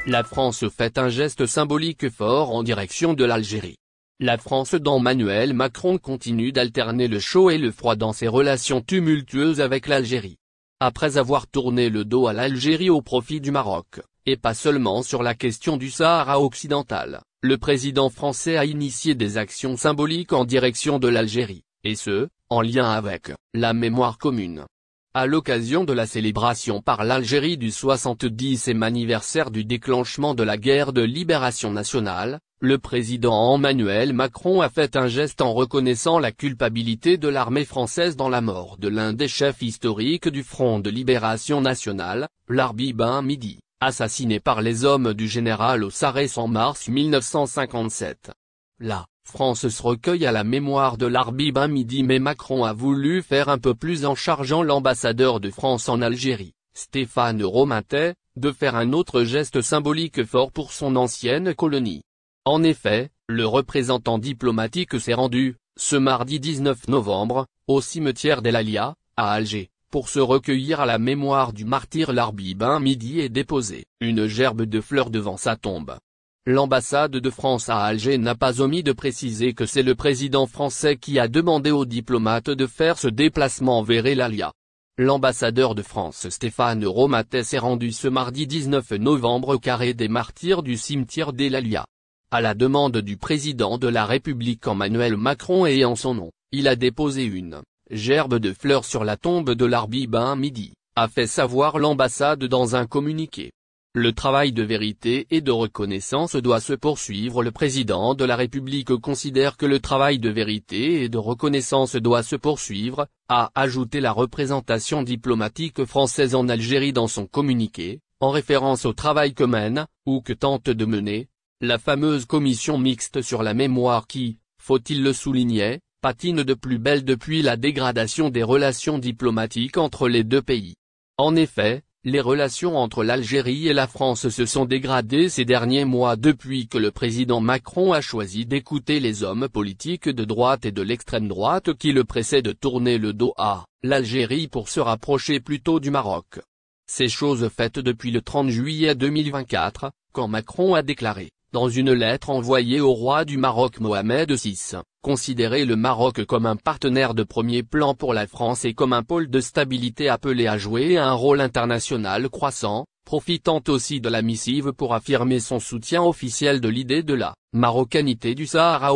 La France fait un geste symbolique fort en direction de l'Algérie. La France d'Emmanuel Macron continue d'alterner le chaud et le froid dans ses relations tumultueuses avec l'Algérie. Après avoir tourné le dos à l'Algérie au profit du Maroc, et pas seulement sur la question du Sahara occidental, le président français a initié des actions symboliques en direction de l'Algérie, et ce, en lien avec la mémoire commune. À l'occasion de la célébration par l'Algérie du 70e anniversaire du déclenchement de la guerre de libération nationale, le président Emmanuel Macron a fait un geste en reconnaissant la culpabilité de l'armée française dans la mort de l'un des chefs historiques du Front de libération nationale, Larbi Ben Midi, assassiné par les hommes du général Ossarès en mars 1957. La France se recueille à la mémoire de Larbi Ben Midi, mais Macron a voulu faire un peu plus en chargeant l'ambassadeur de France en Algérie, Stéphane Romatet, de faire un autre geste symbolique fort pour son ancienne colonie. En effet, le représentant diplomatique s'est rendu, ce mardi 19 novembre, au cimetière d'El Alia, à Alger, pour se recueillir à la mémoire du martyr Larbi Ben Midi et déposer une gerbe de fleurs devant sa tombe. L'ambassade de France à Alger n'a pas omis de préciser que c'est le président français qui a demandé aux diplomates de faire ce déplacement vers El Alia. L'ambassadeur de France Stéphane Romatet s'est rendu ce mardi 19 novembre au carré des martyrs du cimetière d'El Alia. À la demande du président de la République Emmanuel Macron et en son nom, il a déposé une gerbe de fleurs sur la tombe de Larbi Ben Midi, a fait savoir l'ambassade dans un communiqué. Le travail de vérité et de reconnaissance doit se poursuivre. Le président de la République considère que le travail de vérité et de reconnaissance doit se poursuivre, a ajouté la représentation diplomatique française en Algérie dans son communiqué, en référence au travail que mène, ou que tente de mener, la fameuse commission mixte sur la mémoire qui, faut-il le souligner, patine de plus belle depuis la dégradation des relations diplomatiques entre les deux pays. En effet, les relations entre l'Algérie et la France se sont dégradées ces derniers mois depuis que le président Macron a choisi d'écouter les hommes politiques de droite et de l'extrême droite qui le pressaient de tourner le dos à l'Algérie pour se rapprocher plutôt du Maroc. Ces choses faites depuis le 30 juillet 2024, quand Macron a déclaré, dans une lettre envoyée au roi du Maroc Mohamed VI, considérer le Maroc comme un partenaire de premier plan pour la France et comme un pôle de stabilité appelé à jouer un rôle international croissant, profitant aussi de la missive pour affirmer son soutien officiel de l'idée de la marocanité du Sahara